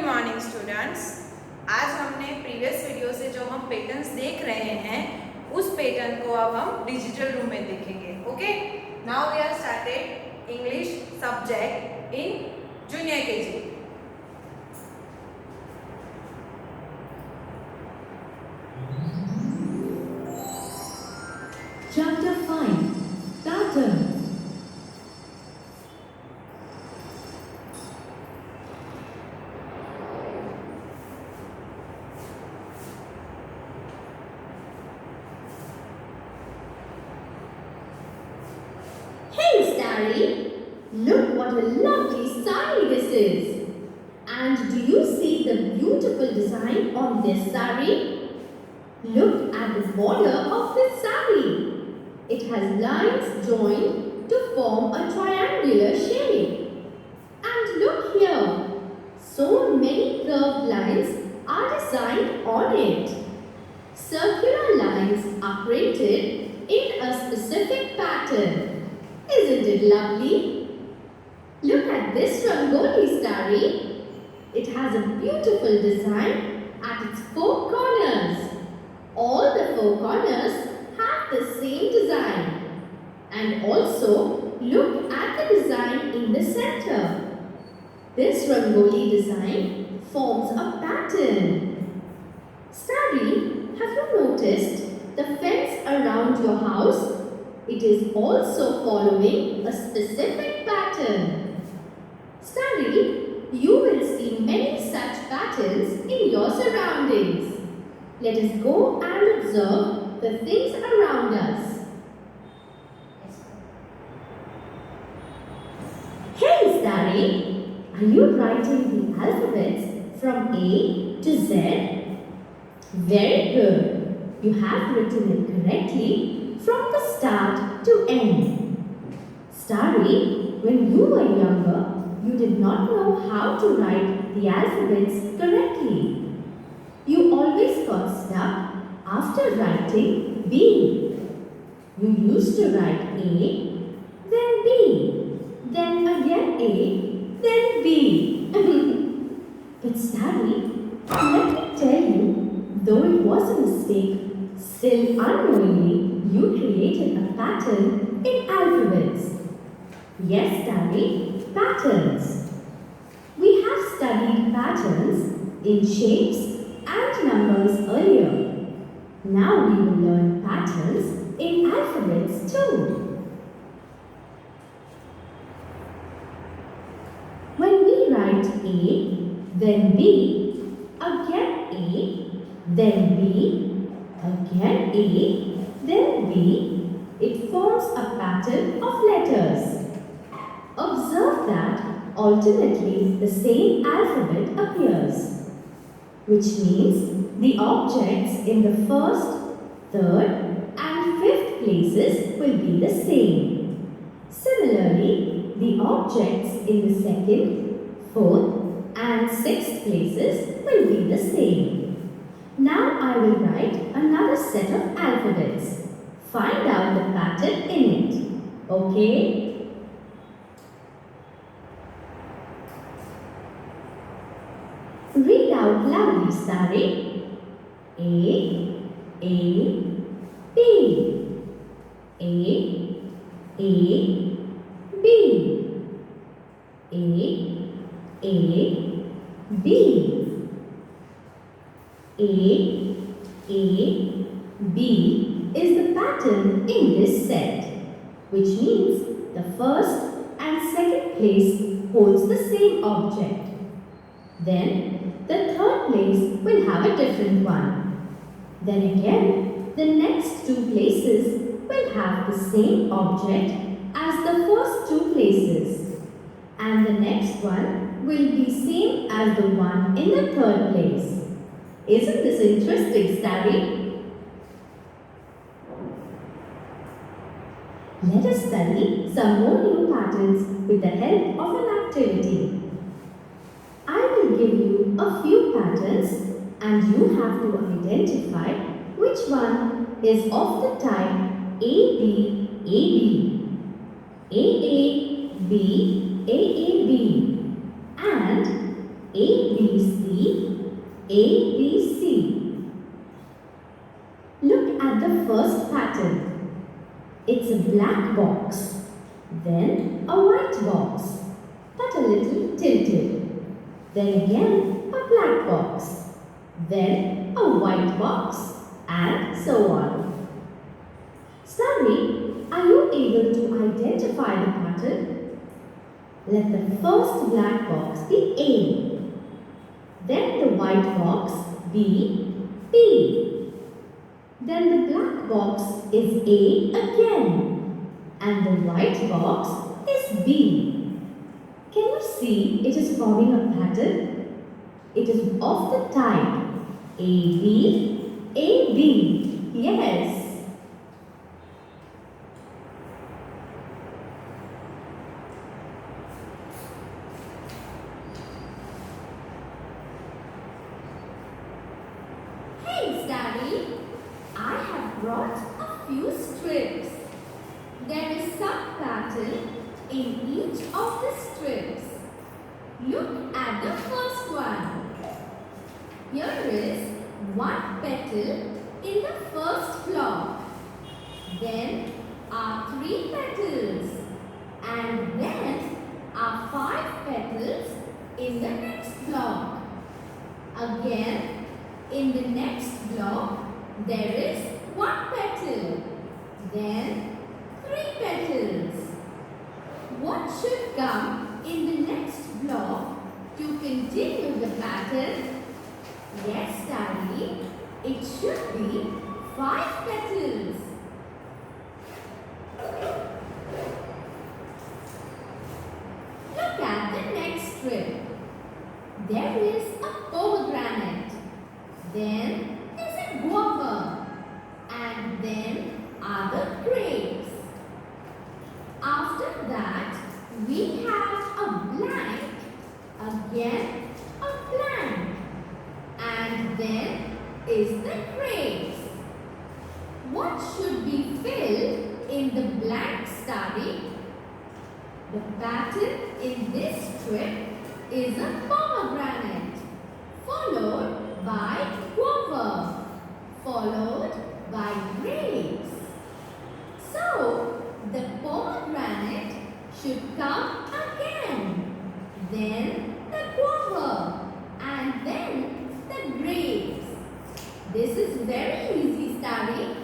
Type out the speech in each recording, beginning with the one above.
Morning students. आज हमने previous video से जो हम पैटर्न्स देख रहे हैं उस पैटर्न को अब हम डिजिटल रूम में देखेंगे। Okay, now we are started English subject in junior KG. Chapter 5 Patterns. Hey Starry, look what a lovely sari this is. And do you see the beautiful design on this sari? Look at the border of this sari. It has lines joined to form a triangular shape. And look here, so many curved lines are designed on it. Circular lines are printed in a specific pattern. Isn't it lovely? Look at this Rangoli Starry. It has a beautiful design at its four corners. All the four corners have the same design. And also look at the design in the center. This Rangoli design forms a pattern. Starry, have you noticed the fence around your house? It is also following a specific pattern. Starry, you will see many such patterns in your surroundings. Let us go and observe the things around us. Hey Starry, are you writing the alphabets from A to Z? Very good. You have written it correctly from the start to end. Starry, when you were younger, you did not know how to write the alphabets correctly. You always got stuck after writing B. You used to write A, then B, then again A, then B. But Starry, let me tell you, though it was a mistake, still unknowingly you created a pattern in alphabets. Yes, Starry, patterns. We have studied patterns in shapes and numbers earlier. Now we will learn patterns in alphabets too. When we write A, then B, again A, then B, again A, then B, it forms a pattern of letters. Observe that alternately the same alphabet appears, which means the objects in the first, third and fifth places will be the same. Similarly, the objects in the second, fourth and sixth places will be the same. Now I will write another set of alphabets. Find out the pattern in it. Okay? Read out loudly, Starry. A, B. A, B. B. B is the pattern in this set, which means the first and second place holds the same object. Then the third place will have a different one. Then again, the next two places will have the same object as the first two places. And the next one will be same as the one in the third place. Isn't this interesting, Starry? Let us study some more new patterns with the help of an activity. I will give you a few patterns and you have to identify which one is of the type ABAB, AAB, AAB and ABCD. A, B, C. Look at the first pattern. It's a black box, then a white box, but a little tilted. Then again a black box, then a white box, and so on. Starry, are you able to identify the pattern? Let the first black box be A, then the white box be B. Then the black box is A again, and the white box is B. Can you see it is forming a pattern? It is of the type AB, AB. Yes. Hey, Daddy. I have brought a few strips. There is some pattern in each of the strips. Look at the first one. Here is one petal in the first block. Then are 3 petals. And then are 5 petals in the next block. Again, in the next block, there is 1 petal. Then 3 petals. What should come in the next block to continue the pattern? Yes, Daddy, it should be 5 petals. Look at the next strip. There is a pomegranate. Then is a guava. And then are the grapes. After that, we have a blank, again a blank, and then is the grapes. What should be filled in the blank, Study? The pattern in this strip is a pomegranate, followed by guava, followed by grapes. So, the pomegranate should come again, then the guava, and then the grapes. This is very easy, Study.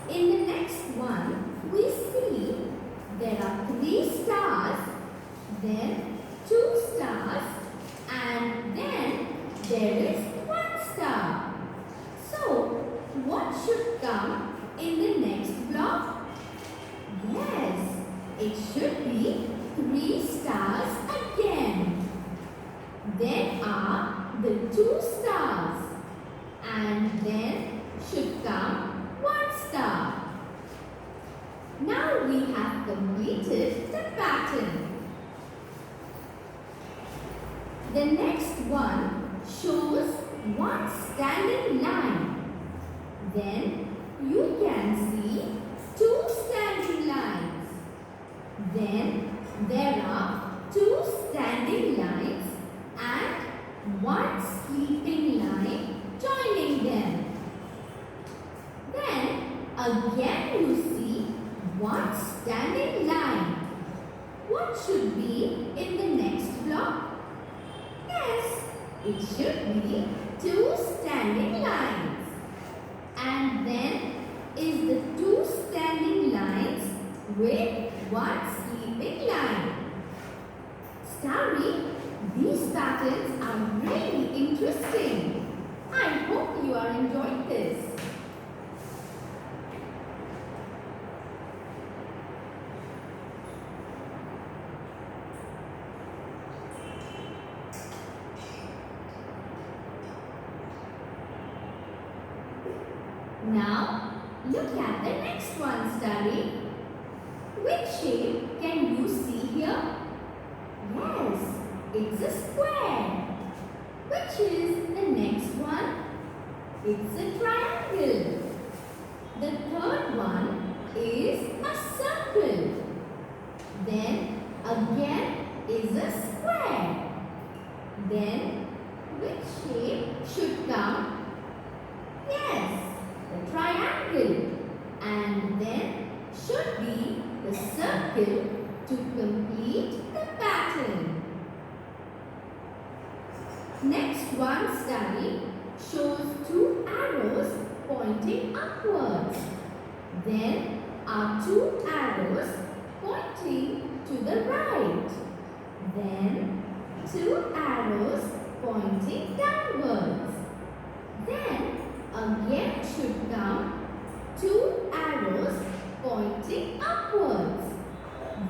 In the next one, we see there are 3 stars, then 2 stars, and then there is 1 star. So, what should come in the next block? Yes, it should be 3 stars again. Then are the 2 stars, and then should come 1 star. Now we have completed the pattern. The next one shows one standing line. Then you can see 2 standing lines. Then there are 2 standing lines and 1 sleeping line joining them. Then again you see 1 standing line. What should be in the next block? Yes, it should be 2 standing lines. And then is the 2 standing lines with 1 sleeping line. Starry, these patterns are really interesting. I hope you are enjoying this. Now, look at the next one, Study. Which shape can you see here? Yes, it's a square. Which is the next one? It's a triangle. The third one is a circle. Then again is a square. Then which shape should come? Yes, the triangle. And then should be the circle to complete the pattern. Next one study shows two arrows pointing upwards. Then are two arrows pointing to the right. Then two arrows pointing downwards. Then again should come two arrows pointing upwards.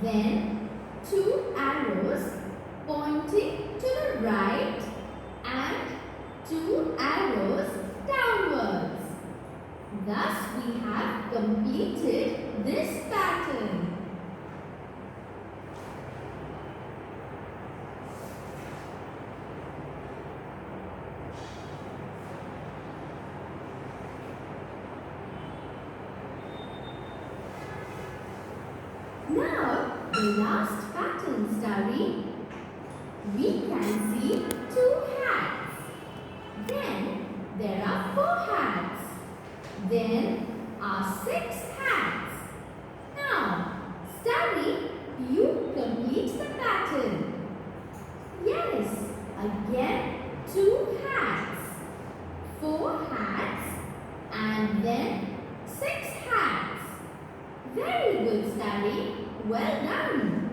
Then two arrows pointing to the right and two arrows downwards. Thus we have completed this pattern. Now, the last pattern study, we can see two hats. Then there are four hats. Then are six hats. Now, study, you complete the pattern. Yes, again two hats, four hats, and then six hats. Very good, study. Well done.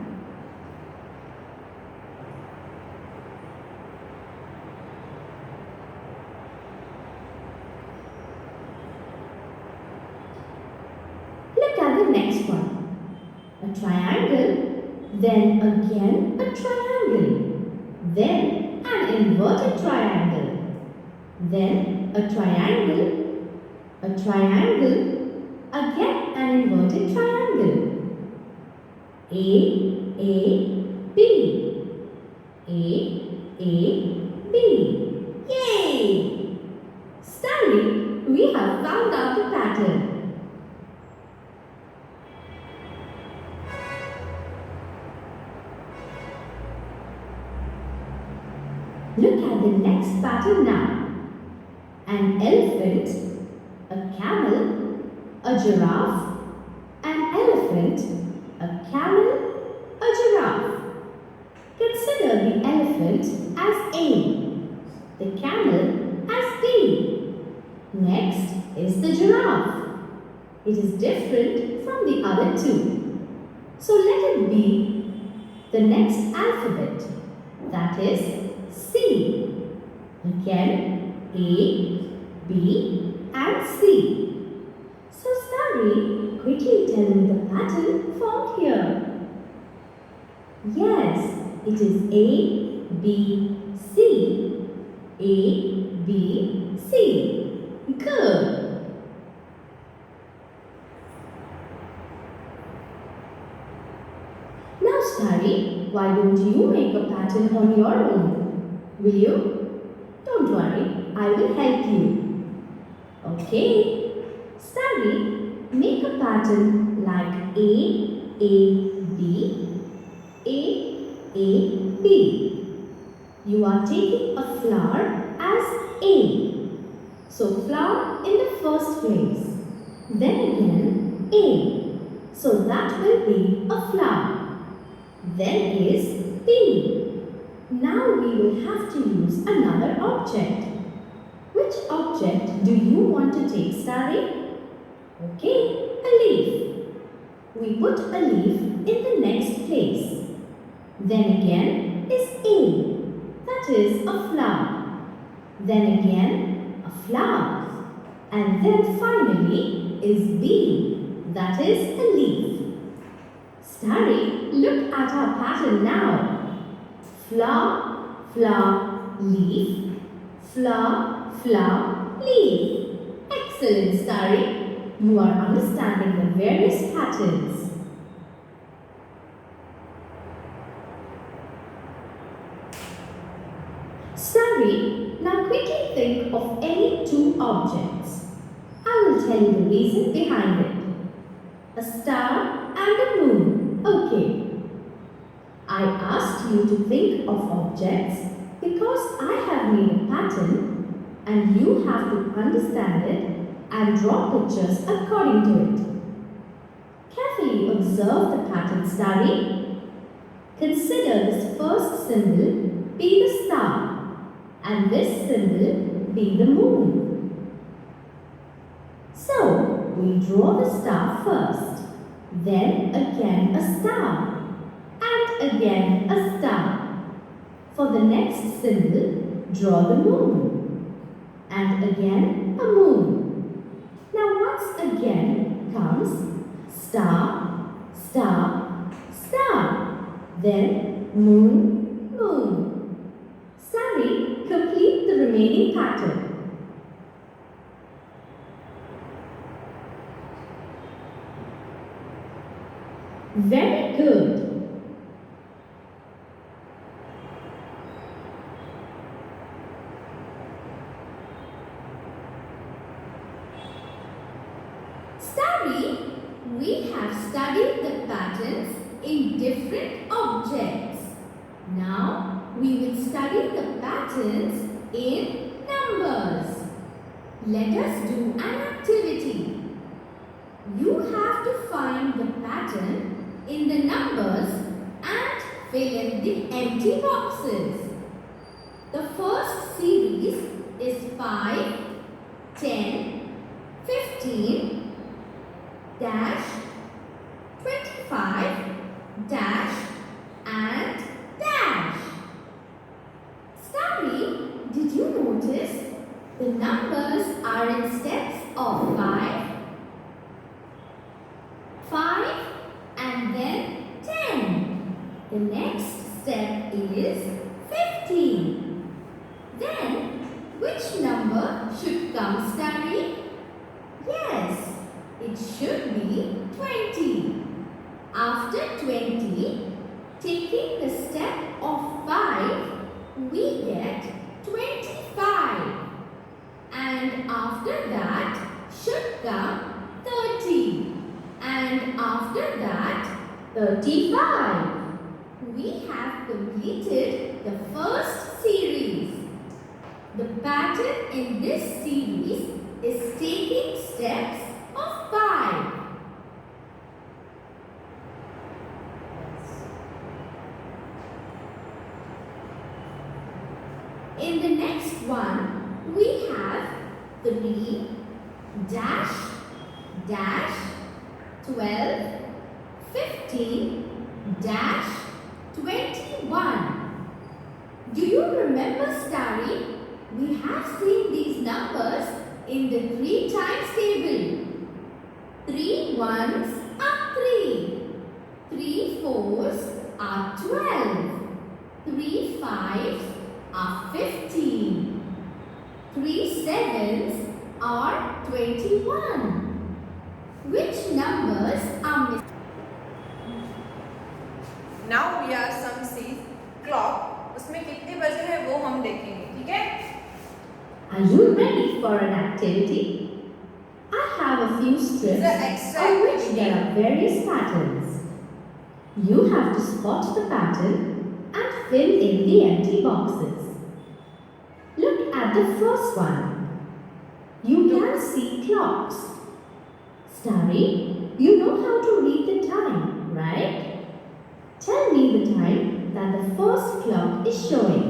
Look at the next one. A triangle, then again a triangle, then an inverted triangle, then a triangle, again an inverted triangle. A, B. Yay! Study, we have found out the pattern. Look at the next pattern now. An elephant, a camel, a giraffe, an elephant, a camel, a giraffe. Consider the elephant as A, the camel as B. Next is the giraffe. It is different from the other two. So let it be the next alphabet, that is C. Again, A, B and C. So study, quickly tell me the pattern formed here. Yes, it is A, B, C. A, B, C. Good. Now study, why don't you make a pattern on your own? Will you? Don't worry, I will help you. Okay. Study, make a pattern like A, B, A, B. You are taking a flower as A. So flower in the first place. Then again A. So that will be a flower. Then is B. Now we will have to use another object. Which object do you want to take, study? Okay, a leaf. We put a leaf in the next place. Then again is A. That is a flower. Then again a flower. And then finally is B. That is a leaf. Study, look at our pattern now. Flower, flower, leaf. Flower, flower, leaf. Excellent, Starry. You are understanding the various patterns. Starry, Now quickly think of any two objects. I will tell you the reason behind it. A star and a moon. Okay. I asked you to think of objects because I have made a pattern and you have to understand it and draw pictures according to it. Carefully observe the pattern, Starry. Consider this first symbol be the star and this symbol be the moon. So, we draw the star first, then again a star, and again a star. For the next symbol, draw the moon, and again a moon. Now once again comes star, star, star, then moon, moon. Starry, complete the remaining pattern. Very good. Starry, we have studied the patterns in different objects. Now, we will study the patterns in numbers. Let us do an activity. You have to find the pattern in the numbers and fill in the empty boxes. The first series is 5, 10, 15, dash, 25, dash, and dash. Starry, did you notice the numbers are in steps of 5, and then 10. The next step is 15. Then, which number should come, Starry? Yes, it should be 20. After 20, taking the step of 5, we get 25. And after that should come 30. And after that, 35. We have completed the first series. The pattern in this series is taking steps of 5. In the next one, we have 3, dash, dash, 12, 15, dash, 21. Do you remember, Starry? We have seen these numbers in the 3 times table. 3 ones are 3. 3 fours are 12. 3 fives are 15. 3 sevens are 21. Which numbers are missing? Now we are some see clock. उसमें कितने बजे हैं वो हम देखेंगे, ठीक है? Are you ready for an activity? I have a few strips on which there are various patterns. You have to spot the pattern and fill in the empty boxes. Look at the first one. You can see clocks. Starry, you know how to read the time, right? Tell me the time that the first clock is showing.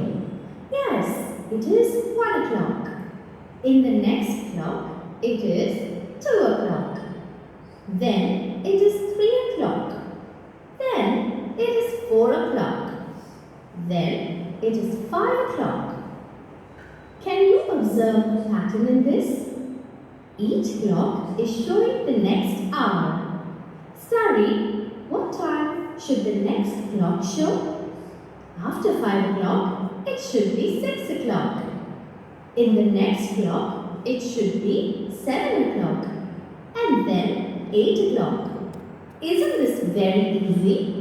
Yes, it is 1 o'clock. In the next clock, it is 2 o'clock. Then it is 3 o'clock. Then it is 4 o'clock. Then it is 5 o'clock. Can you observe the pattern in this? Each clock is showing the next hour. Starry, what time should the next clock show? After 5 o'clock, it should be 6 o'clock. In the next clock, it should be 7 o'clock. And then 8 o'clock. Isn't this very easy?